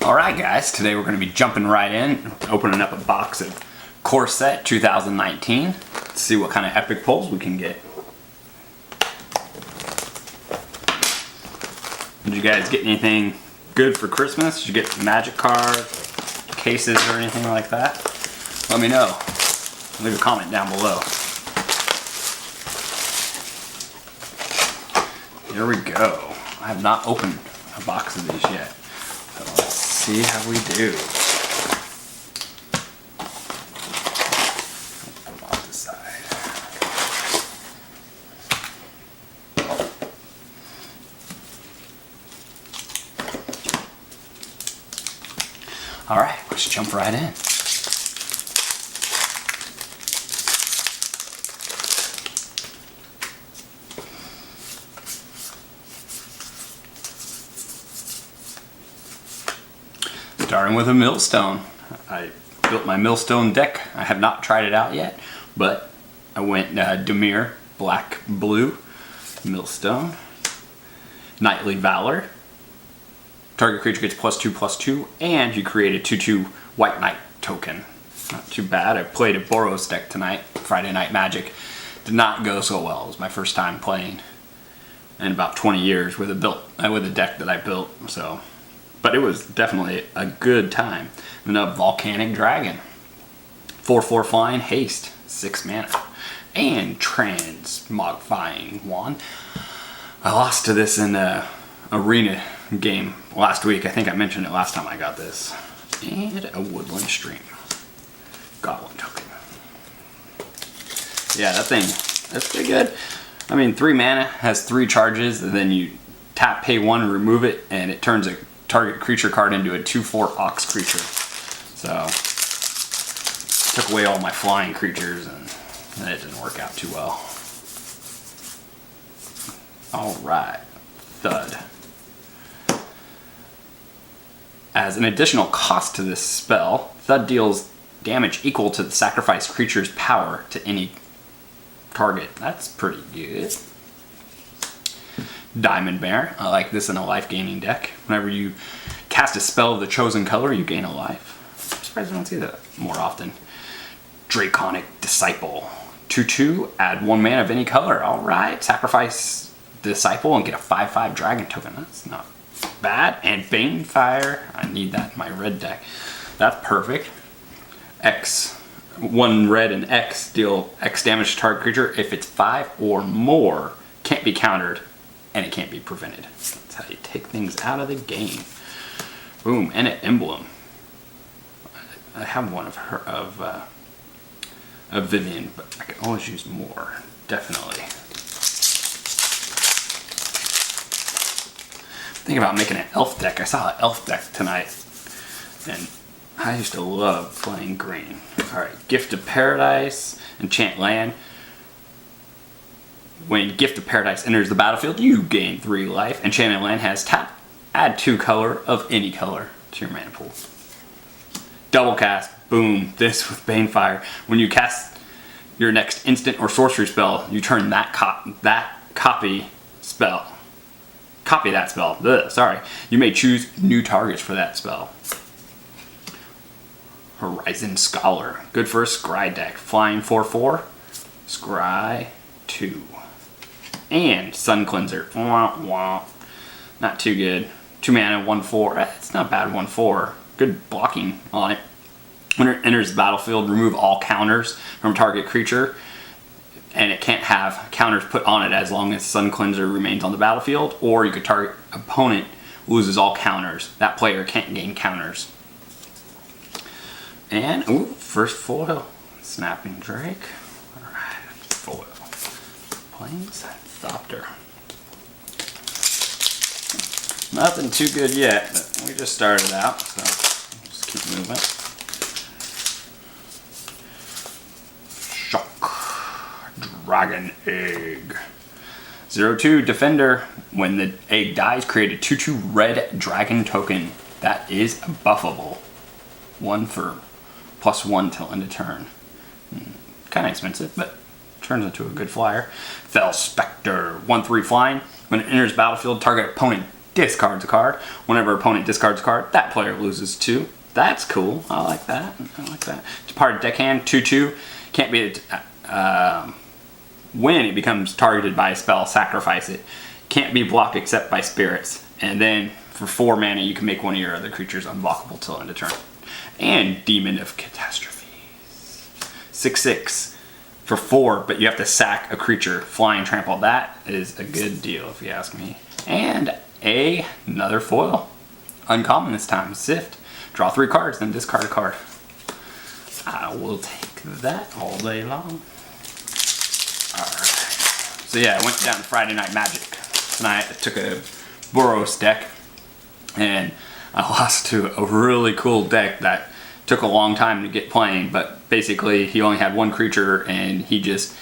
Alright guys, today we're going to be jumping right in, opening up a box of Core Set 2019. Let's see what kind of epic pulls we can get. Did you guys get anything good for Christmas? Did you get magic cards, cases, or anything like that? Let me know. Leave a comment down below. Here we go. I have not opened a box of these yet. So let's see how we do. Put them off the side. All right, let's jump right in. Starting with a millstone. I built my millstone deck. I have not tried it out yet, but I went Dimir, black, blue, millstone, Knightly Valor. Target creature gets +2/+2, and you create a 2/2 White Knight token. Not too bad. I played a Boros deck tonight, Friday Night Magic. Did not go so well. It was my first time playing in about 20 years with a deck that I built. So. But it was definitely a good time. And a Volcanic Dragon. 4/4 flying, haste, 6 mana. And Transmogrifying Wand. I lost to this in an arena game last week. I think I mentioned it last time I got this. And a Woodland Stream. Goblin token. Yeah, that thing, that's pretty good. I mean, 3 mana, has 3 charges, and then you tap, pay 1, remove it, and it turns a target creature card into a 2/4 Ox creature. So, took away all my flying creatures and it didn't work out too well. Alright, Thud. As an additional cost to this spell, Thud deals damage equal to the sacrificed creature's power to any target. That's pretty good. Diamond Bear. I like this in a life gaining deck. Whenever you cast a spell of the chosen color, you gain a life. I'm surprised I don't see that more often. Draconic Disciple. 2/2, add 1 mana of any color. Alright, sacrifice Disciple and get a 5/5 dragon token. That's not bad. And Banefire. I need that in my red deck. That's perfect. X. 1 red and X, deal X damage to target creature. If it's 5 or more, can't be countered. And it can't be prevented. That's how you take things out of the game. Boom, and an emblem. I have one of her, of Vivian, but I can always use more. Definitely. Think about making an elf deck. I saw an elf deck tonight, and I used to love playing green. All right, Gift of Paradise, enchant land. When Gift of Paradise enters the battlefield, you gain 3 life. Enchanted land has tap. Add 2 color of any color to your mana pool. Double cast. Boom. This with Banefire. When you cast your next instant or sorcery spell, you turn that copy that spell. Sorry. You may choose new targets for that spell. Horizon Scholar. Good for a Scry deck. Flying 4/4. Scry 2. And Sun Cleanser. Wah, wah. Not too good. 2 mana, 1/4. It's not bad, 1/4. Good blocking on it. When it enters the battlefield, remove all counters from target creature. And it can't have counters put on it as long as Sun Cleanser remains on the battlefield. Or you could target opponent, loses all counters. That player can't gain counters. And, ooh, first foil. Snapping Drake. Alright, foil. Planeswalkers. Nothing too good yet, but we just started out, so just keep moving. Shock. Dragon Egg. 0/2 Defender. When the egg dies, create a 2/2 red dragon token that is buffable. 1 for +1 till end of turn. Kind of expensive, but turns into a good flyer. Fell Spectre, 1/3 flying. When it enters battlefield, target opponent discards a card. Whenever opponent discards a card, that player loses 2. That's cool. I like that. I like that. It's part of deck hand. 2/2. Can't be when it becomes targeted by a spell, sacrifice it. Can't be blocked except by spirits. And then for 4 mana, you can make one of your other creatures unblockable till end of turn. And Demon of Catastrophes. 6/6 for 4, but you have to sack a creature. Flying trample. That is a good deal if you ask me. And another foil. Uncommon this time. Sift. Draw 3 cards, then discard a card. I will take that all day long. Alright. So yeah, I went down to Friday Night Magic tonight. I took a Boros deck, and I lost to a really cool deck that took a long time to get playing, but basically he only had 1 creature and he just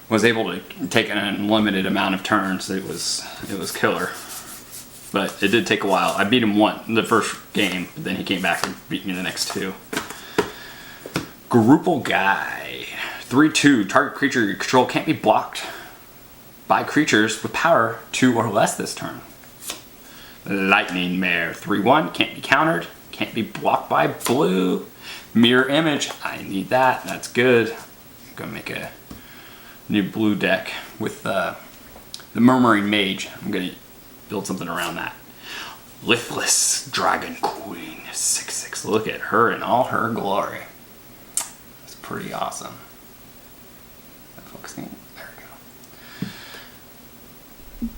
was able to take an unlimited amount of turns. It was killer. But it did take a while. I beat him the first game, but then he came back and beat me the next 2. Gruple Guy. 3/2. Target creature you control can't be blocked by creatures with power 2 or less this turn. Lightning Mare. 3/1. Can't be countered. Can't be blocked by blue. Mirror Image. I need that. That's good. I'm going to make a new blue deck with the Murmuring Mage. I'm going to build something around that. Lithless Dragon Queen. 6/6. Look at her in all her glory. That's pretty awesome. Is that focusing? There we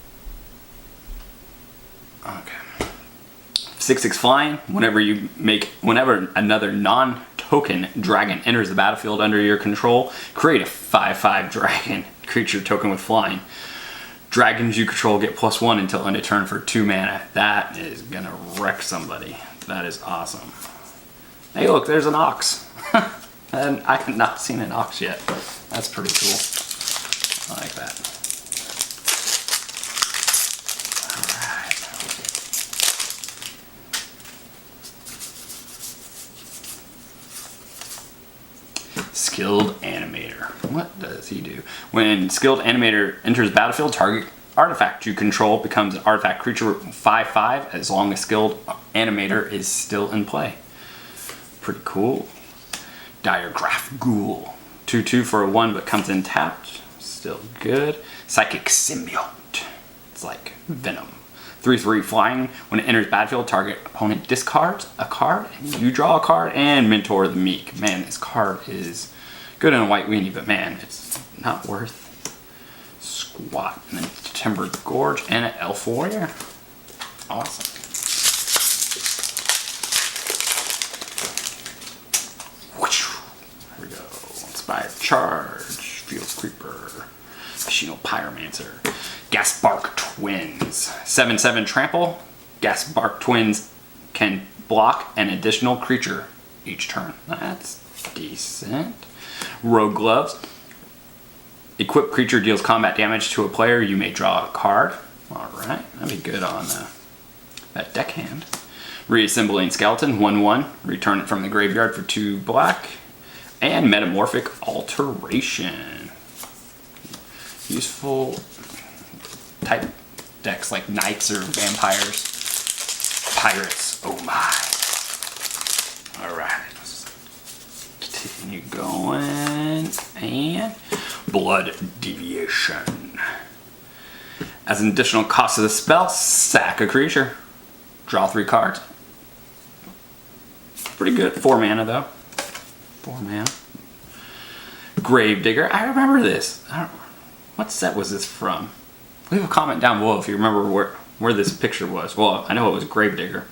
go. Okay. 6/6 flying. Whenever another non-token dragon enters the battlefield under your control, create a 5/5 dragon creature token with flying. Dragons you control get +1 until end of turn for 2 mana. That is gonna wreck somebody. That is awesome. Hey look, there's an ox. And I have not seen an ox yet. That's pretty cool. I like that. Alright. Skilled Animator. What does he do? When Skilled Animator enters battlefield, target artifact you control becomes an artifact creature 5/5 as long as Skilled Animator is still in play. Pretty cool. Diregraph Ghoul. 2/2 for a 1 but comes in tapped. Still good. Psychic Symbiote. It's like Venom. 3/3 flying. When it enters battlefield, target opponent discards a card and you draw a card. And Mentor the Meek. Man, this card is good in a white weenie, but man, it's not worth squat. And then Timbered Gorge and an Elf Warrior. Awesome. Here we go. Inspired Charge. Field Creeper. Machino Pyromancer. Gasbark Twins. 7/7 trample. Gasbark Twins can block an additional creature each turn. That's decent. Rogue Gloves. Equipped creature deals combat damage to a player. You may draw a card. Alright, that'd be good on that deck hand. Reassembling Skeleton. 1/1. Return it from the graveyard for 2 black. And Metamorphic Alteration. Useful type decks like knights or vampires. Pirates. Oh my. Alright. Let's continue going. And Blood Deviation. As an additional cost of the spell, sack a creature. Draw 3 cards. Pretty good. 4 mana though. 4 mana. Gravedigger. I remember this. What set was this from? Leave a comment down below if you remember where this picture was. Well, I know it was Gravedigger.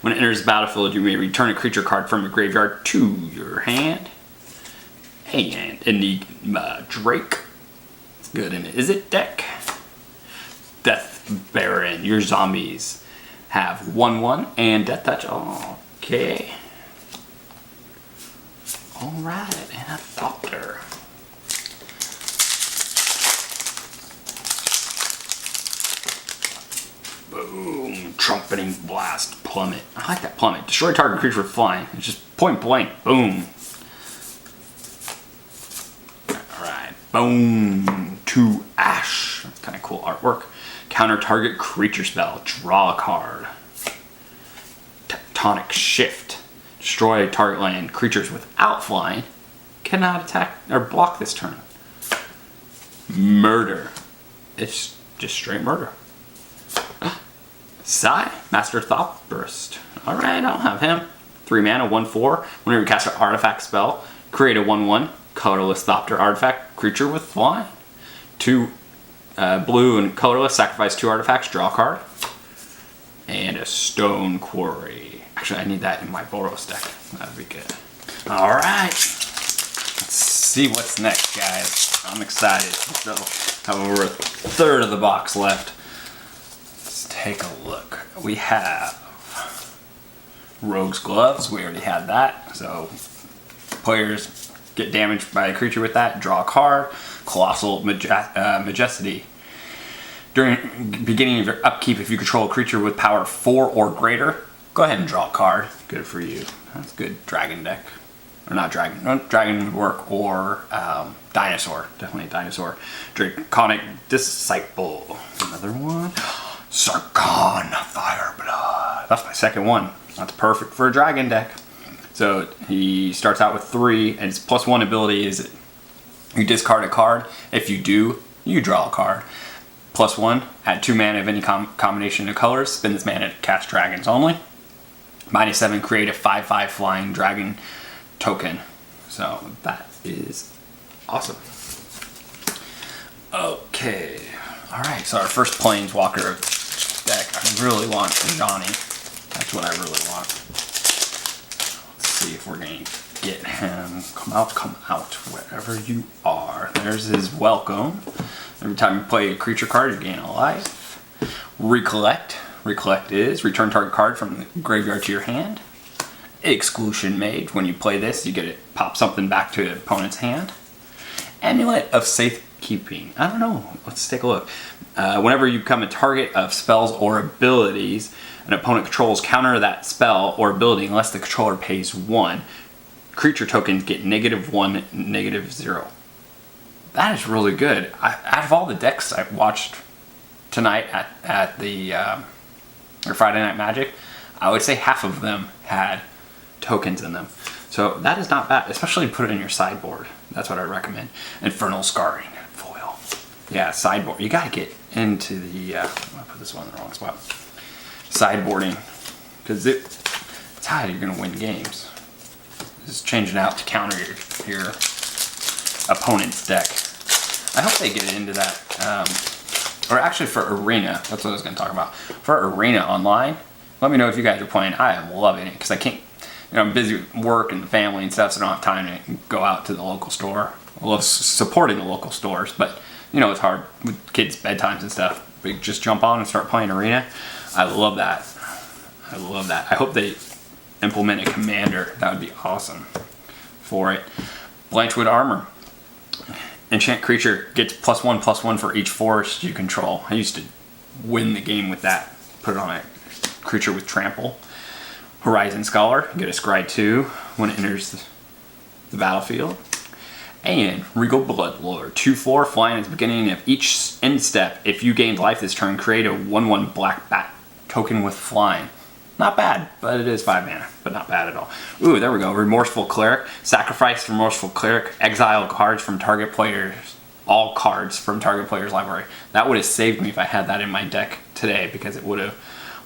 When it enters the battlefield, you may return a creature card from your graveyard to your hand. And Enigma Drake. It's good in it. Is it deck? Death Baron. Your zombies have 1/1 and Death Touch. Okay. Alright, and a Thopter. Boom. Trumpeting Blast. Plummet. I like that plummet. Destroy target creature with flying. It's just point blank. Boom. Alright. Boom. 2 Ash. That's kind of cool artwork. Counter target creature spell. Draw a card. Tectonic Shift. Destroy target land. Creatures without flying cannot attack or block this turn. Murder. It's just straight murder. Sai, Master Thoughtburst. Alright, I'll have him. 3 mana, 1/4. Whenever you cast an artifact spell, create a 1/1 colorless Thopter artifact creature with flying. 2 blue and colorless, sacrifice 2 artifacts, draw a card. And a Stone Quarry. Actually, I need that in my Boros deck. That'd be good. Alright. Let's see what's next, guys. I'm excited. So, have over a third of the box left. Let's take a look. We have Rogue's Gloves. We already had that. So, players get damaged by a creature with that. Draw a card. Colossal Majesty. During beginning of your upkeep, if you control a creature with power 4 or greater, go ahead and draw a card. Good for you. That's good dragon deck. Or not dragon. No, dragon would work. Or dinosaur. Definitely a dinosaur. Draconic Disciple. Another one. Sarkhan Fireblood. That's my second one. That's perfect for a dragon deck. So he starts out with 3, and his +1 ability is you discard a card. If you do, you draw a card. +1, add 2 mana of any combination of colors. Spend this mana to cast dragons only. -7, create a 5/5 flying dragon token. So that is awesome. Okay. Alright, so our first Planeswalker deck. I really want Johnny. That's what I really want. Let's see if we're going to get him. Come out, wherever you are. There's his welcome. Every time you play a creature card, you gain a life. Recollect. Recollect is return target card from the graveyard to your hand. Exclusion Mage. When you play this, you get it pop something back to the opponent's hand. Amulet of Safekeeping. I don't know. Let's take a look. Whenever you become a target of spells or abilities, an opponent controls counter that spell or ability unless the controller pays 1. Creature tokens get -1, -0. That is really good. Out of all the decks I watched tonight at the or Friday Night Magic, I would say half of them had tokens in them. So that is not bad, especially put it in your sideboard. That's what I recommend. Infernal Scarring foil. Yeah, sideboard. You gotta get into the. I'm gonna put this one in the wrong spot. Sideboarding, because it's how you're gonna win games. Just changing out to counter your opponent's deck. I hope they get into that. Or actually for Arena, that's what I was going to talk about. For Arena online, let me know if you guys are playing. I am loving it because I can't, I'm busy with work and family and stuff, so I don't have time to go out to the local store. I love supporting the local stores, but it's hard with kids' bedtimes and stuff. But you just jump on and start playing Arena. I love that. I love that. I hope they implement a commander. That would be awesome for it. Blanchwood Armor. Enchant creature gets +1/+1 for each forest you control. I used to win the game with that. Put it on a creature with trample. Horizon Scholar, get a scry 2 when it enters the battlefield. And Regal Bloodlord, 2/4, flying at the beginning of each end step. If you gained life this turn, create a 1/1 black bat token with flying. Not bad, but it is 5 mana, but not bad at all. Ooh, there we go. Remorseful Cleric. Sacrifice Remorseful Cleric. Exile cards from target players. All cards from target player's library. That would have saved me if I had that in my deck today, because it would have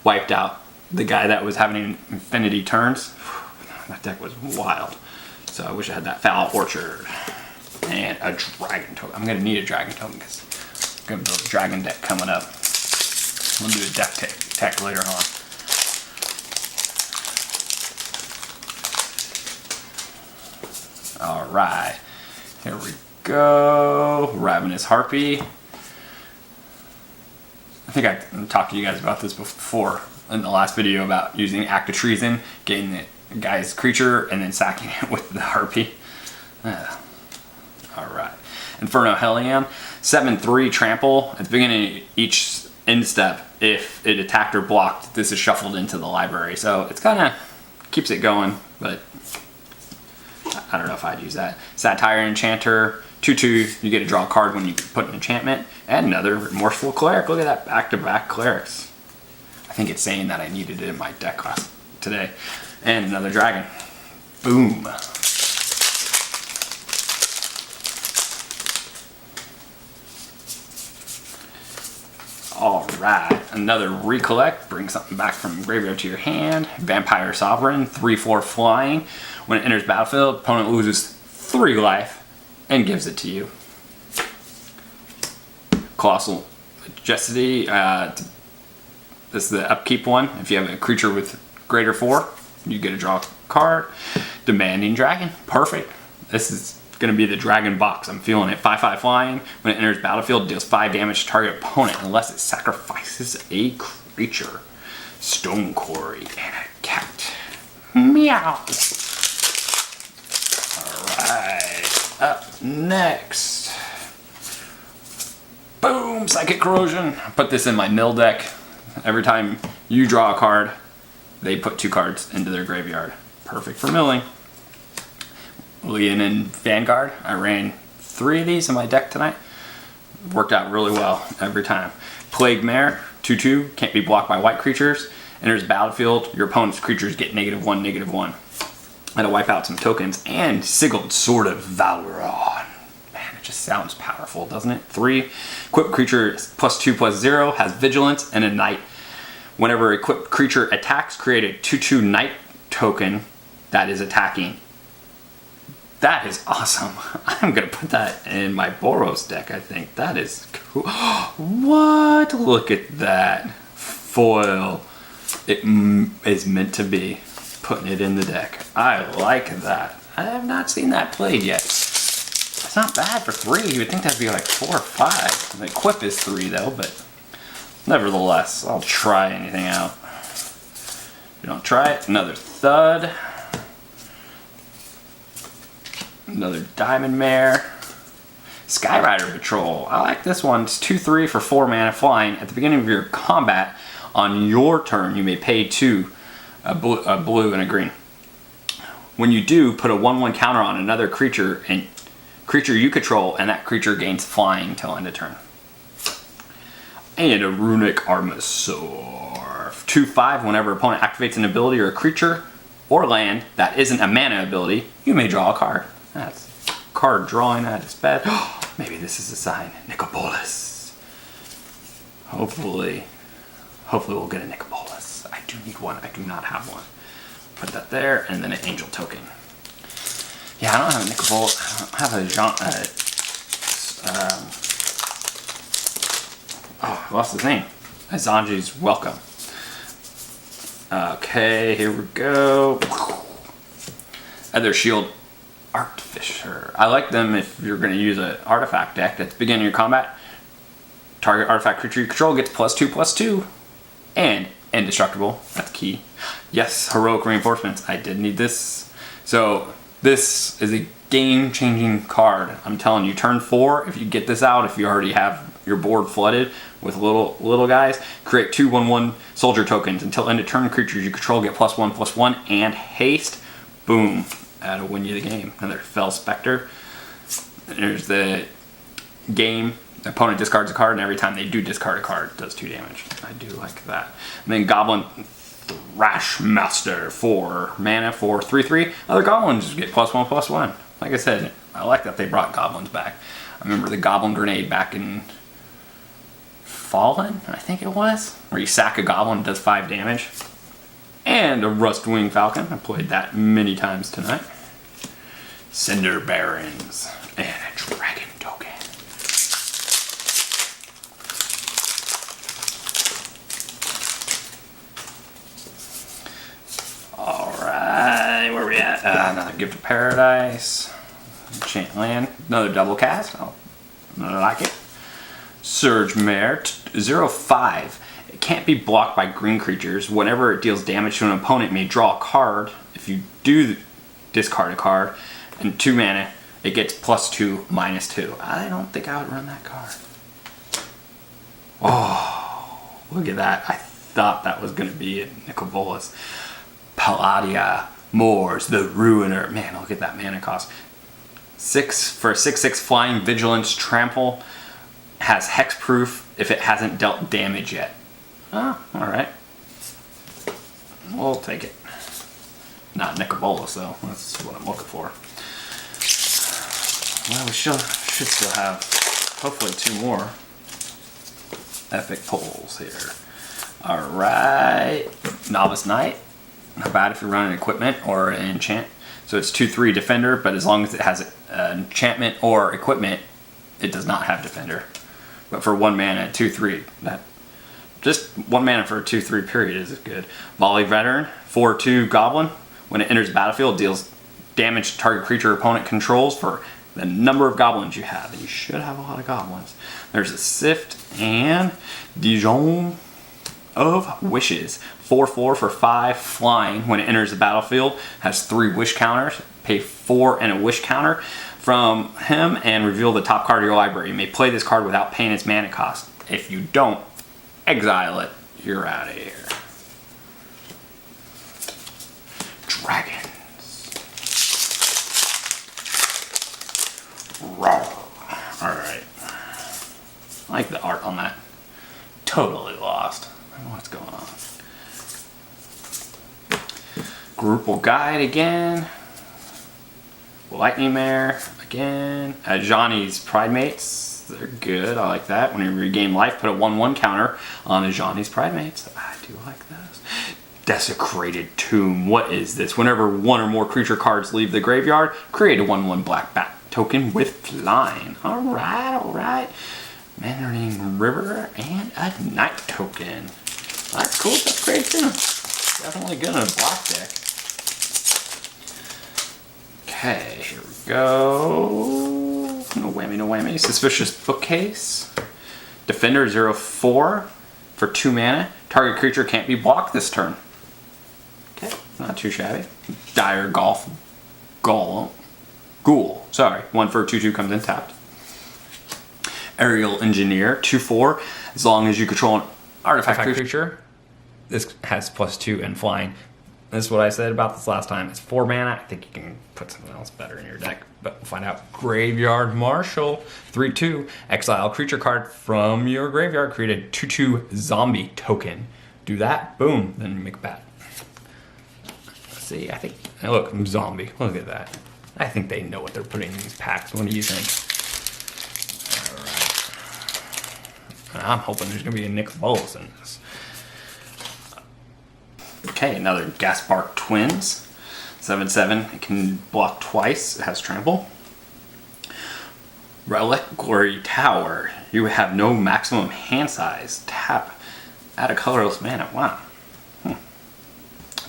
wiped out the guy that was having infinity turns. That deck was wild. So I wish I had that. Foul Orchard. And a dragon token. I'm going to need a dragon token because I'm going to build a dragon deck coming up. We'll do a deck tech later on. Alright, here we go. Ravenous Harpy. I think I talked to you guys about this before in the last video about using Act of Treason, getting the guy's creature and then sacking it with the Harpy. Alright. Inferno Hellion. 7/3 trample. At the beginning of each end step, if it attacked or blocked, this is shuffled into the library. So it's kind of keeps it going, but I don't know if I'd use that. Satire Enchanter, 2/2, you get to draw a card when you put an enchantment. And another Remorseful Cleric. Look at that back-to-back clerics. I think it's saying that I needed it in my deck class today. And another dragon. Boom. Alright, another Recollect. Bring something back from graveyard to your hand. Vampire Sovereign, 3/4 flying. When it enters battlefield, opponent loses 3 life and gives it to you. Colossal Majesty. This is the upkeep one. If you have a creature with greater 4, you get to draw a card. Demanding Dragon. Perfect. This is going to be the dragon box. I'm feeling it. 5/5 flying. When it enters battlefield, deals 5 damage to target opponent unless it sacrifices a creature. Stone Quarry and a cat. Meow. Alright. Up next. Boom! Psychic Corrosion. I put this in my mill deck. Every time you draw a card, they put 2 cards into their graveyard. Perfect for milling. Lean in Vanguard. I ran 3 of these in my deck tonight. Worked out really well every time. Plague Mare, 2/2, can't be blocked by white creatures. Enters battlefield, your opponent's creatures get -1, -1. I had to wipe out some tokens. And Sigiled Sword of Valron. Man, it just sounds powerful, doesn't it? 3, equipped creature +2/+0, has Vigilance and a Knight. Whenever equipped creature attacks, create a 2/2 Knight token that is attacking. That is awesome. I'm going to put that in my Boros deck, I think. That is cool. What? Look at that. Foil. It is meant to be. Putting it in the deck. I like that. I have not seen that played yet. It's not bad for 3. You would think that'd be like 4 or 5. The equip is 3 though, but nevertheless, I'll try anything out. If you don't try it, another Thud. Another Diamond Mare. Skyrider Patrol. I like this one. It's 2/3 for 4 mana flying. At the beginning of your combat, on your turn, you may pay 2, a blue and a green. When you do, put a 1/1 counter on another creature you control, and that creature gains flying till end of turn. And a Runic Armasaur. 2/5, whenever opponent activates an ability or a creature or land that isn't a mana ability, you may draw a card. That's card drawing at its best. Maybe this is a sign. Nicobolus. Hopefully we'll get a Nicobolus. I do need one. I do not have one. Put that there, and then an Angel token. Yeah, I don't have a Nicobolus. I don't have a oh, I lost his name. Azanji's Welcome. Okay, here we go. Other Shield Artificer. I like them if you're going to use an artifact deck. At the beginning of your combat, target artifact creature you control gets +2/+2. And indestructible. That's key. Yes, Heroic Reinforcements. I did need this. So, this is a game-changing card. I'm telling you, turn 4, if you get this out, if you already have your board flooded with little guys, create 2 1/1 soldier tokens. Until end of turn, creatures you control get +1/+1 and haste. Boom. That'll win you the game. Another Fell Spectre. There's the game. The opponent discards a card, and every time they do discard a card, it does 2 damage. I do like that. And then Goblin Thrashmaster, 4 mana for 3/3. Other goblins get +1/+1. Like I said, I like that they brought goblins back. I remember the Goblin Grenade back in Fallen, I think it was, where you sack a goblin and does 5 damage. And a Rustwing Falcon. I played that many times tonight. Cinder Barons. And a Dragon token. Alright, where are we at? Another Gift of Paradise. Enchant Land. Another double cast. Oh, I like it. Surge Mare. 0/5. It can't be blocked by green creatures. Whenever it deals damage to an opponent, it may draw a card. If you do discard a card, and 2 mana, it gets +2/-2. I don't think I would run that card. Oh, look at that. I thought that was going to be a Nicobolus. Palladia Moors, the Ruiner. Man, look at that mana cost. For a 6/6 flying vigilance trample, has hexproof if it hasn't dealt damage yet. Oh, alright. We'll take it. Not Nicobolus though, that's what I'm looking for. Well, we should still have hopefully 2 more epic pulls here. Alright, Novice Knight. Not bad if you're running equipment or an enchant. So it's 2/3 defender, but as long as it has an enchantment or equipment, it does not have defender. But for 1 mana, 2/3, that just 1 mana for a 2/3 period is good. Volley Veteran, 4/2 Goblin. When it enters the battlefield, deals damage to target creature opponent controls for the number of goblins you have. And you should have a lot of goblins. There's a Sift and Dijon of Wishes. 4/4 for 5 flying. When it enters the battlefield, has 3 wish counters. Pay 4 and a wish counter from him and reveal the top card of your library. You may play this card without paying its mana cost. If you don't, exile it. You're out of here. Dragons. Roar. Alright. I like the art on that. Totally lost. I don't know what's going on. Groupal Guide again. Lightning Mare again. Ajani's Pridemates. They're good. I like that. When you regain life, put a 1/1 counter on Ajani's Pridemates. I do like those. Desecrated Tomb. What is this? Whenever 1 or more creature cards leave the graveyard, create a 1/1 black bat token with flying. Alright. Mandarin River and a night token. That's cool. That's great too. Definitely good in a black deck. Okay, here we go. No whammy, no whammy. Suspicious Bookcase. Defender 0/4 for 2 mana. Target creature can't be blocked this turn. Okay, not too shabby. Dire Ghoul. Sorry, 1 for 2/2 comes in tapped. Aerial Engineer 2/4. As long as you control an artifact creature, this has +2 and flying. This is what I said about this last time. It's 4 mana. I think you can put something else better in your deck, but we'll find out. Graveyard Marshal 3/2. Exile creature card from your graveyard. Create a 2/2 zombie token. Do that. Boom. Then you make a bat. Let's see. I think. Look, zombie. Look at that. I think they know what they're putting in these packs. What do you think? Alright. I'm hoping there's going to be a Nicobolus in this. Okay, another Gaspark Twins. 7/7. It can block twice. It has trample. Reliquary Tower. You have no maximum hand size. Tap. Add a colorless mana. Wow.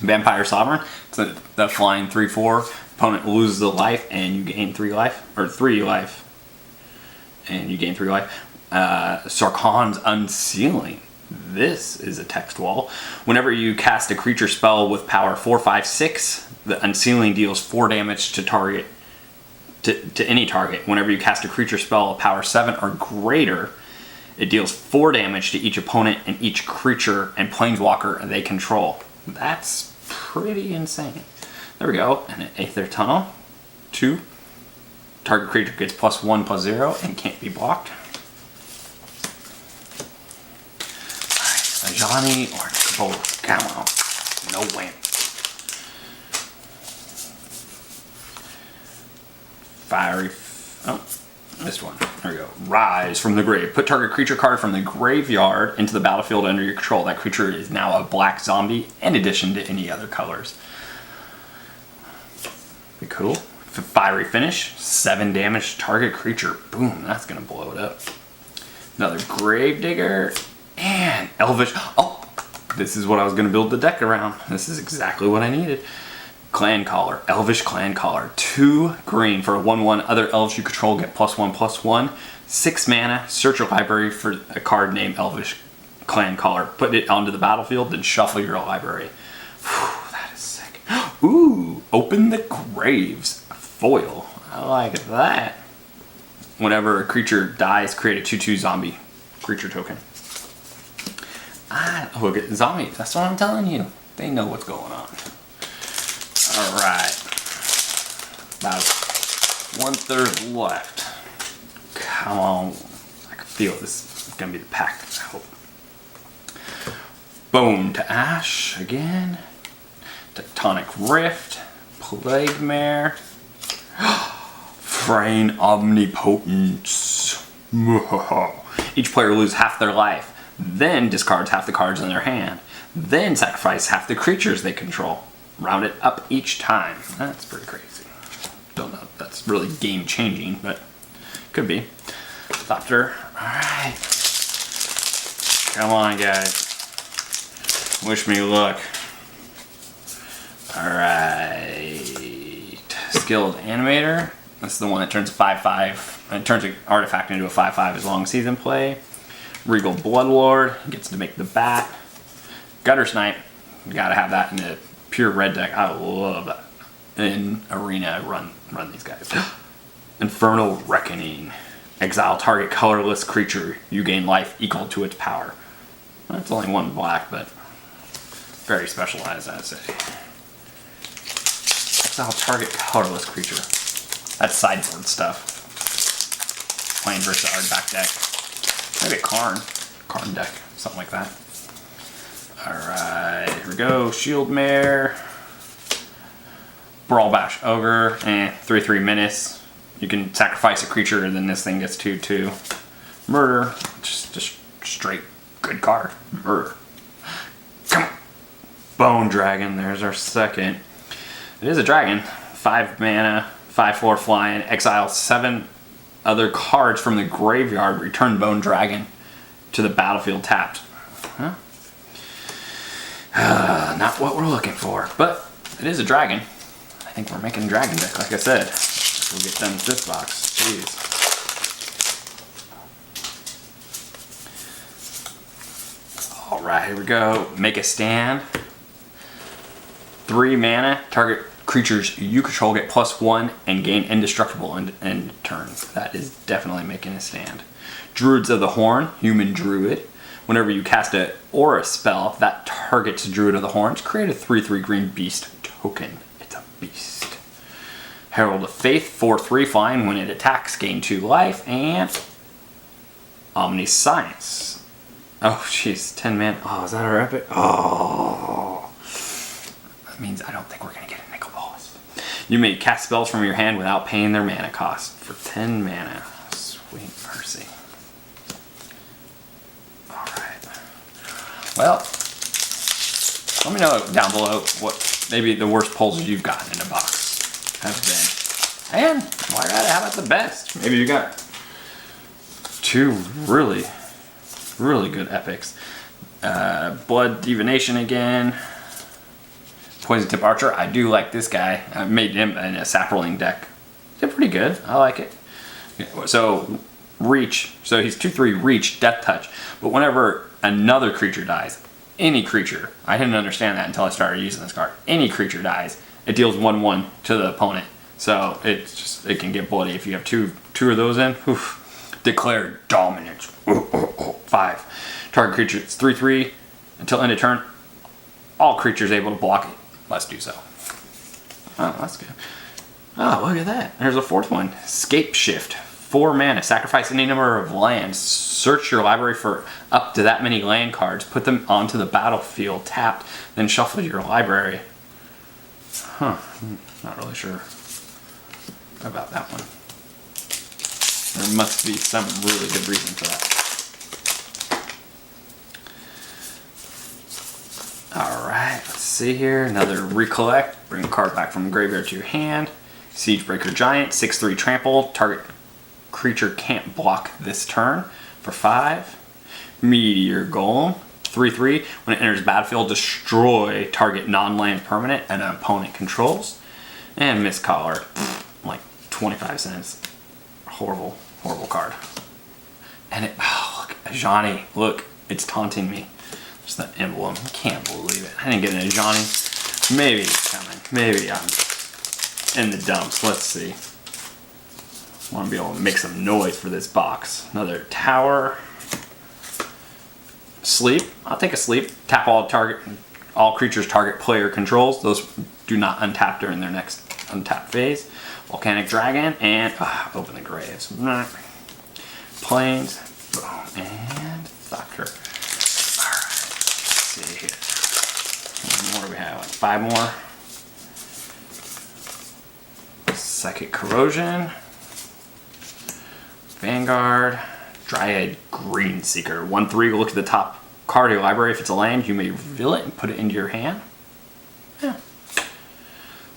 Vampire Sovereign. It's the flying 3/4. Opponent loses a life and you gain 3 life. Or 3 life. And you gain 3 life. Sarkhan's Unsealing. This is a text wall. Whenever you cast a creature spell with power 4, 5, 6, the Unsealing deals 4 damage to target to any target. Whenever you cast a creature spell of power 7 or greater, it deals 4 damage to each opponent and each creature and planeswalker they control. That's pretty insane. There we go. And an Aether Tunnel. 2. Target creature gets +1/+0 and can't be blocked. Ajani or Nicobolus. Come on. No whammy. Missed one. There we go. Rise from the grave. Put target creature card from the graveyard into the battlefield under your control. That creature is now a black zombie in addition to any other colors. Be cool. Fiery Finish. 7 damage to target creature. Boom. That's going to blow it up. Another Gravedigger. And Elvish. Oh, this is what I was going to build the deck around. This is exactly what I needed. Clan Caller. Elvish Clan Caller. 2 green for a 1/1. Other elves you control get +1/+1. 6 mana. Search your library for a card named Elvish Clan Caller. Put it onto the battlefield, then shuffle your library. Whew, that is sick. Ooh, Open the Graves. Foil. I like that. Whenever a creature dies, create a 2/2 zombie creature token. Look at zombie. That's what I'm telling you. They know what's going on. Alright. About 1/3 left. Come on. I can feel this is gonna be the pack, I hope. Bone to Ash again. Tectonic Rift. Plague Mare. Fraying Omnipotence. Each player loses half their life, then discards half the cards in their hand, then sacrifice half the creatures they control. Round it up each time. That's pretty crazy. Don't know if that's really game changing, but could be. Thopter. Alright. Come on, guys. Wish me luck. Alright. Skilled Animator. This is the one that turns 5/5. It turns an artifact into a 5/5 as long as he's in play. Regal Bloodlord. Gets to make the bat. Gutter Snipe. You gotta have that in the pure red deck. I love that. In Arena, run these guys. Infernal Reckoning. Exile target colorless creature. You gain life equal to its power. That's only one black, but very specialized, I'd say. Exile target colorless creature. That's sideboard stuff. Playing versus the Ardback deck. Maybe a Karn deck, something like that. Alright, here we go. Shield Mare. Brawl Bash Ogre. 3/3 Menace. You can sacrifice a creature and then this thing gets 2/2. Murder. Just straight good card. Murder. Come on. Bone Dragon. There's our second. It is a dragon. 5 mana. 5/4 flying. Exile 7 other cards from the graveyard. Return Bone Dragon to the battlefield tapped. Huh? Not what we're looking for, but it is a dragon. I think we're making a dragon deck, like I said. We'll get done with this box. Jeez. Alright, here we go. Make a stand. 3 mana. Target creatures you control get +1 and gain indestructible end turn. That is definitely making a stand. Druids of the Horn. Human Druid. Whenever you cast an aura spell that targets Druid of the Horns, create a 3/3 green beast token. It's a beast. Herald of Faith, 4/3 flying. When it attacks, gain 2 life. And Omniscience. Oh, jeez, 10 mana. Oh, is that our epic? Oh. That means I don't think we're going to get a nickel boss. You may cast spells from your hand without paying their mana cost for 10 mana. Sweet mercy. Well, let me know down below what maybe the worst pulls you've gotten in a box have been. And why not, how about the best? Maybe you got 2 really good epics. Blood Divination again. Poison Tip Archer. I do like this guy. I made him in a Saproling deck. Did pretty good. I like it. So, Reach. So he's 2/3 Reach, Death Touch. But whenever another creature dies, any creature, I didn't understand that until I started using this card. Any creature dies, it deals 1/1 to the opponent. So it can get bloody if you have two of those in. Oof. Declare Dominance. 5. Target creature, it's 3/3 until end of turn. All creatures able to block it must do so. Oh, that's good. Oh, look at that. There's a 4th one. Scape Shift. 4 mana. Sacrifice any number of lands. Search your library for up to that many land cards. Put them onto the battlefield tapped. Then shuffle your library. Huh. Not really sure about that one. There must be some really good reason for that. Alright, let's see here. Another Recollect. Bring a card back from the graveyard to your hand. Siegebreaker Giant. 6/3 trample. Target creature can't block this turn for 5. Meteor Golem, 3/3. When it enters battlefield, destroy target non-land permanent an opponent controls. And Mistcaller, like 25 cents. Horrible card. And it, oh, look, Ajani, look, it's taunting me. Just that emblem, can't believe it. I didn't get an Ajani. Maybe it's coming. Maybe I'm in the dumps. Let's see. Want to be able to make some noise for this box. Another Tower. Sleep. I'll take a Sleep. Tap all creatures target player controls. Those do not untap during their next untap phase. Volcanic Dragon, and open the graves. Plains, boom, and Thopter. Alright, let's see here. How many more do we have? 5 more. Psychic Corrosion, Vanguard, Dryad Green Seeker. 1/3, look at the top card of your library. If it's a land, you may reveal it and put it into your hand. Yeah.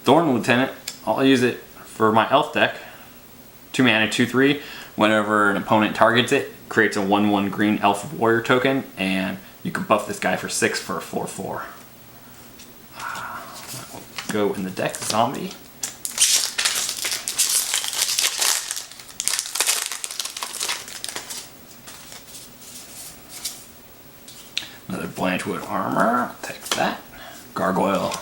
Thorn Lieutenant, I'll use it for my elf deck. 2 mana, 2/3. Whenever an opponent targets it, creates a 1/1 green elf warrior token, and you can buff this guy for 6 for a 4/4. That will go in the deck, zombie. Another Blanchwood Armor, I'll take that. Gargoyle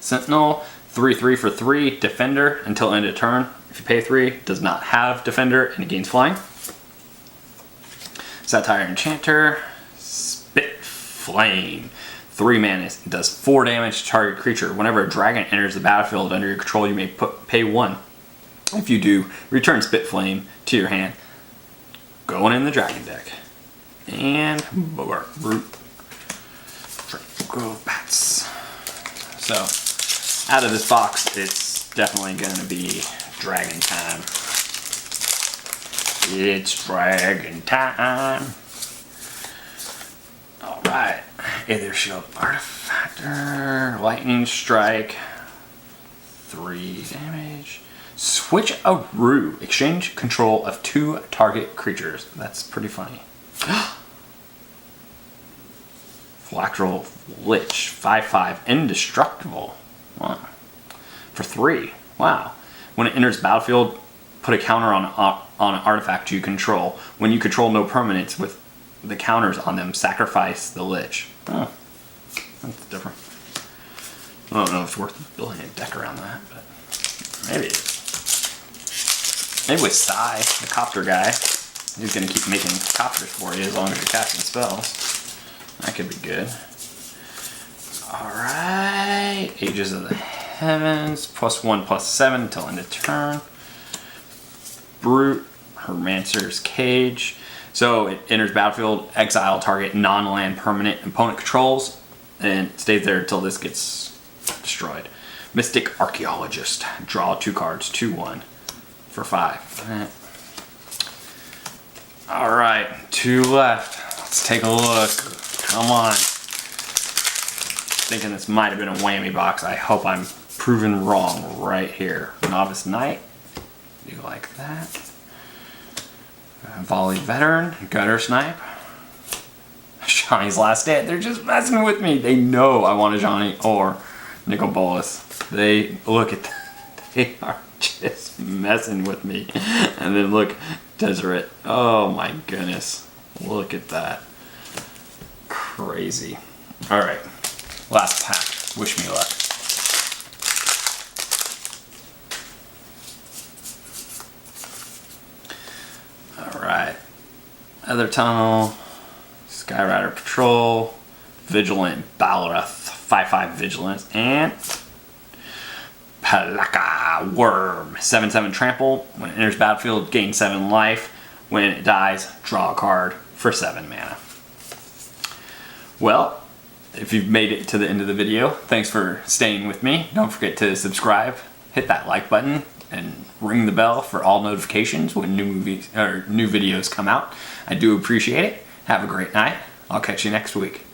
Sentinel, 3/3 for 3, Defender until end of turn. If you pay 3, does not have Defender and it gains flying. Satire Enchanter, Spit Flame, 3 mana, it does 4 damage to target creature. Whenever a dragon enters the battlefield under your control, you may pay 1. If you do, return Spit Flame to your hand. Going in the dragon deck. And Brute. Draco Bats. So, out of this box, it's definitely going to be dragon time. It's dragon time. Alright. Aether Shield Artifactor. Lightning Strike. 3 damage. Switcheroo. Exchange control of 2 target creatures. That's pretty funny. Phylacteral Lich. 5/5. Indestructible. Wow. For 3. Wow. When it enters battlefield, put a counter on an artifact you control. When you control no permanents with the counters on them, sacrifice the Lich. Oh, that's different. I don't know if it's worth building a deck around that, but maybe it is. Maybe with Sai, the copter guy, he's going to keep making copters for you as long as you're casting spells. That could be good. Alright, Ages of the Heavens, +1/+7 until end of turn. Brute, Hermancer's Cage. So it enters battlefield, exile target non-land permanent opponent controls, and stays there until this gets destroyed. Mystic Archaeologist, draw 2 cards, 2/1 for 5. Alright, 2 left. Let's take a look. Come on. Thinking this might have been a whammy box. I hope I'm proven wrong right here. Novice Knight, you like that. Volley Veteran, Gutter Snipe. Johnny's Last Stand. They're just messing with me. They know I want a Johnny or Nicol Bolas. They look at that. They are just messing with me. And then look, Deseret. Oh my goodness. Look at that. Crazy. Alright. Last pack. Wish me luck. Alright. Other Tunnel. Skyrider Patrol. Vigilant Balrath. 5/5 Vigilance. And Palaka Worm. 7/7 Trample. When it enters battlefield, gain 7 life. When it dies, draw a card for 7 mana. Well, if you've made it to the end of the video, thanks for staying with me. Don't forget to subscribe, hit that like button, and ring the bell for all notifications when new videos come out. I do appreciate it. Have a great night. I'll catch you next week.